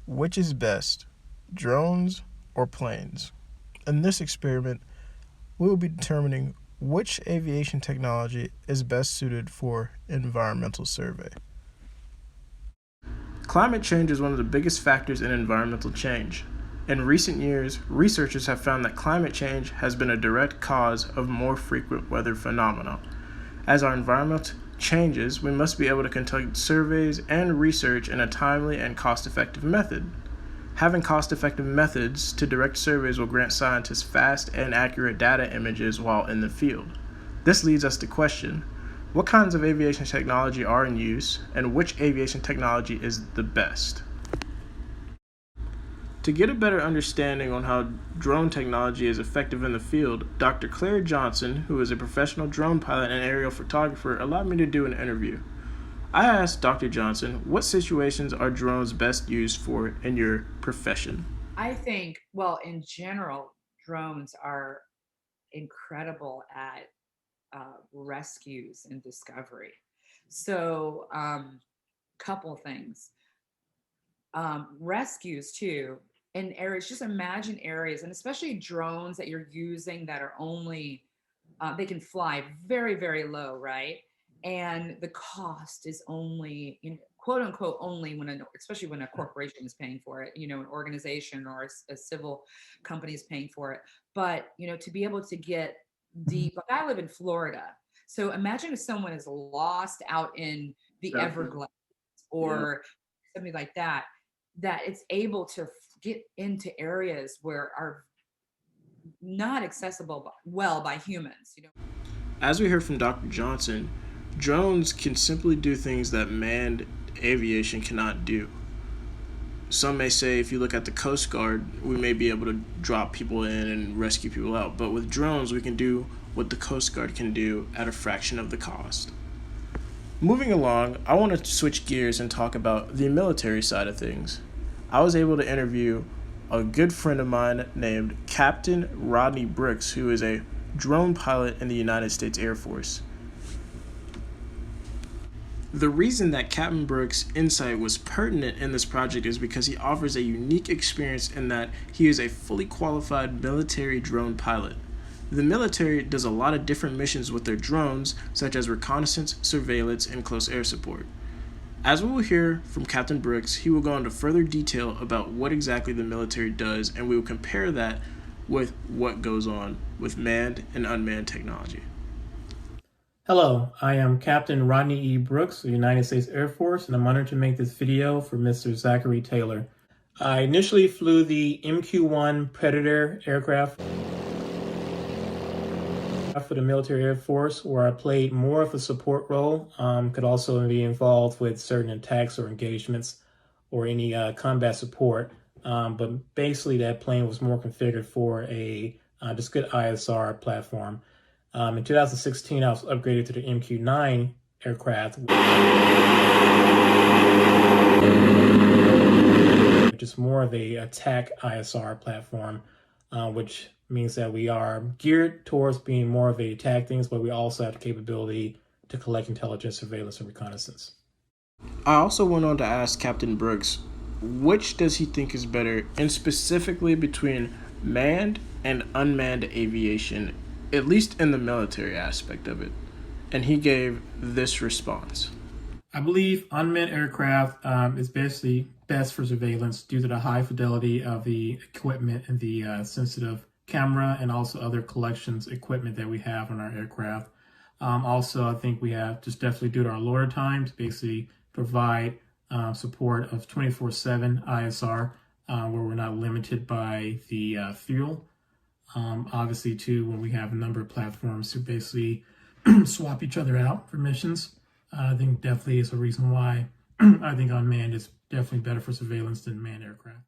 Which is best, drones or planes? In this experiment, we will be determining which aviation technology is best suited for environmental survey. Climate change is one of the biggest factors in environmental change. In recent years, researchers have found that climate change has been a direct cause of more frequent weather phenomena. As our environment changes, we must be able to conduct surveys and research in a timely and cost-effective method. Having cost-effective methods to direct surveys will grant scientists fast and accurate data images while in the field. This leads us to question, what kinds of aviation technology are in use, and which aviation technology is the best? To get a better understanding on how drone technology is effective in the field, Dr. Claire Johnson, who is a professional drone pilot and aerial photographer, allowed me to do an interview. I asked Dr. Johnson, what situations are drones best used for in your profession? I think, well, in general, drones are incredible at rescues and discovery. So, couple things. Rescues too, in areas, just imagine areas, and especially drones that you're using that are only, they can fly very, very low, right? And the cost is only, quote unquote, only when, especially when a corporation is paying for it, an organization or a civil company is paying for it. But, to be able to get deep, like I live in Florida. So imagine if someone is lost out in the Everglades or something like that, that it's able to get into areas where are not accessible well by humans. As we heard from Dr. Johnson, drones can simply do things that manned aviation cannot do. Some may say if you look at the Coast Guard, we may be able to drop people in and rescue people out, but with drones, we can do what the Coast Guard can do at a fraction of the cost. Moving along, I want to switch gears and talk about the military side of things. I was able to interview a good friend of mine named Captain Rodney Brooks, who is a drone pilot in the United States Air Force. The reason that Captain Brooks' insight was pertinent in this project is because he offers a unique experience in that he is a fully qualified military drone pilot. The military does a lot of different missions with their drones, such as reconnaissance, surveillance, and close air support. As we will hear from Captain Brooks, he will go into further detail about what exactly the military does, and we will compare that with what goes on with manned and unmanned technology. Hello, I am Captain Rodney E. Brooks of the United States Air Force, and I'm honored to make this video for Mr. Zachary Taylor. I initially flew the MQ-1 Predator aircraft for the military Air Force, where I played more of a support role, could also be involved with certain attacks or engagements or any combat support. But basically that plane was more configured for a just good ISR platform. In 2016, I was upgraded to the MQ-9 aircraft, which is more of a attack ISR platform, which means that we are geared towards being more of a attack things, but we also have the capability to collect intelligence, surveillance, and reconnaissance. I also went on to ask Captain Brooks, which does he think is better, and specifically between manned and unmanned aviation, at least in the military aspect of it. And he gave this response. I believe unmanned aircraft is basically best for surveillance due to the high fidelity of the equipment and the sensitive camera and also other collections equipment that we have on our aircraft. Also, I think we have just definitely due to our loader times, basically provide support of 24/7 ISR, where we're not limited by the fuel. Obviously, too, when we have a number of platforms to basically swap each other out for missions, I think definitely is a reason why I think unmanned is definitely better for surveillance than manned aircraft.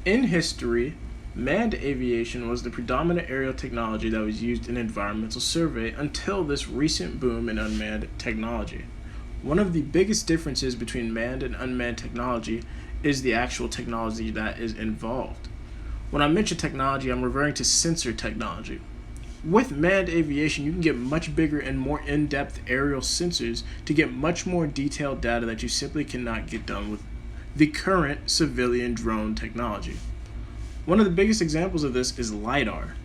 In history, manned aviation was the predominant aerial technology that was used in environmental survey until this recent boom in unmanned technology. One of the biggest differences between manned and unmanned technology is the actual technology that is involved. When I mention technology, I'm referring to sensor technology. With manned aviation, you can get much bigger and more in-depth aerial sensors to get much more detailed data that you simply cannot get done with the current civilian drone technology. One of the biggest examples of this is LiDAR.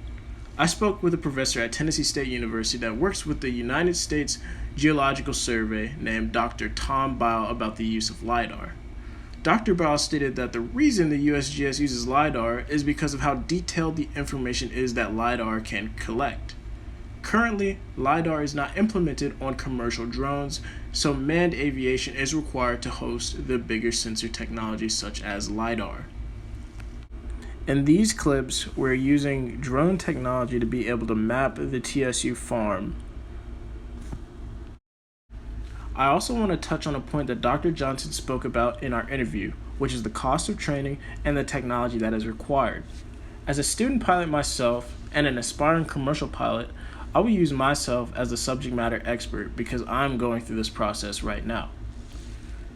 I spoke with a professor at Tennessee State University that works with the United States Geological Survey named Dr. Tom Bile about the use of LiDAR. Dr. Bile stated that the reason the USGS uses LiDAR is because of how detailed the information is that LiDAR can collect. Currently, LiDAR is not implemented on commercial drones, so manned aviation is required to host the bigger sensor technology such as LiDAR. In these clips, we're using drone technology to be able to map the TSU farm. I also want to touch on a point that Dr. Johnson spoke about in our interview, which is the cost of training and the technology that is required. As a student pilot myself and an aspiring commercial pilot, I will use myself as the subject matter expert because I'm going through this process right now.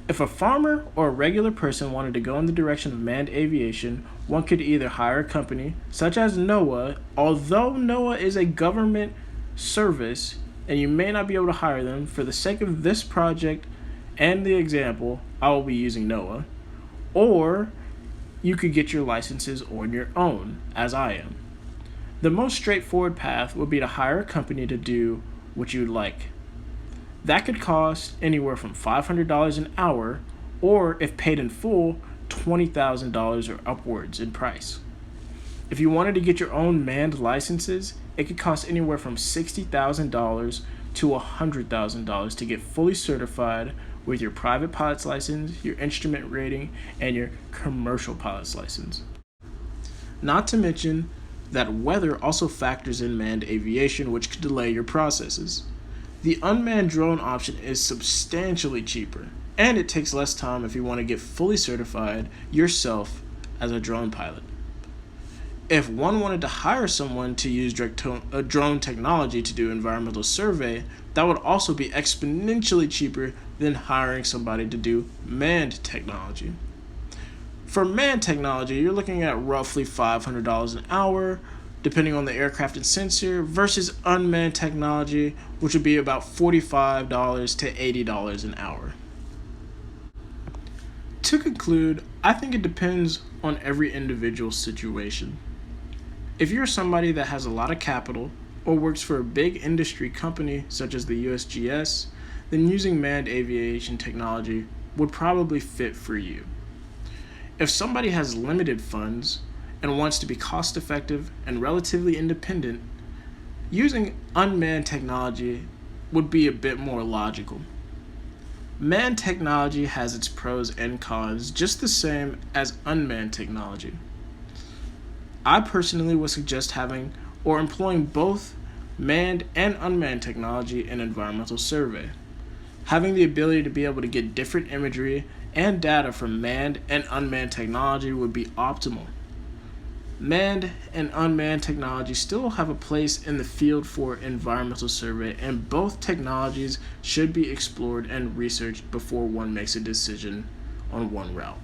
If a farmer or a regular person wanted to go in the direction of manned aviation, one could either hire a company, such as NOAA. Although NOAA is a government service, and you may not be able to hire them, for the sake of this project and the example, I will be using NOAA. Or you could get your licenses on your own, as I am. The most straightforward path would be to hire a company to do what you'd like. That could cost anywhere from $500 an hour, or if paid in full, $20,000 or upwards in price. If you wanted to get your own manned licenses, it could cost anywhere from $60,000 to $100,000 to get fully certified with your private pilot's license, your instrument rating, and your commercial pilot's license. Not to mention that weather also factors in manned aviation, which could delay your processes. The unmanned drone option is substantially cheaper, and it takes less time if you want to get fully certified yourself as a drone pilot. If one wanted to hire someone to use drone technology to do environmental survey, that would also be exponentially cheaper than hiring somebody to do manned technology. For manned technology, you're looking at roughly $500 an hour, depending on the aircraft and sensor, versus unmanned technology, which would be about $45 to $80 an hour. To conclude, I think it depends on every individual situation. If you're somebody that has a lot of capital or works for a big industry company such as the USGS, then using manned aviation technology would probably fit for you. If somebody has limited funds and wants to be cost-effective and relatively independent, using unmanned technology would be a bit more logical. Manned technology has its pros and cons just the same as unmanned technology. I personally would suggest having or employing both manned and unmanned technology in environmental survey. Having the ability to be able to get different imagery and data from manned and unmanned technology would be optimal. Manned and unmanned technology still have a place in the field for environmental survey, and both technologies should be explored and researched before one makes a decision on one route.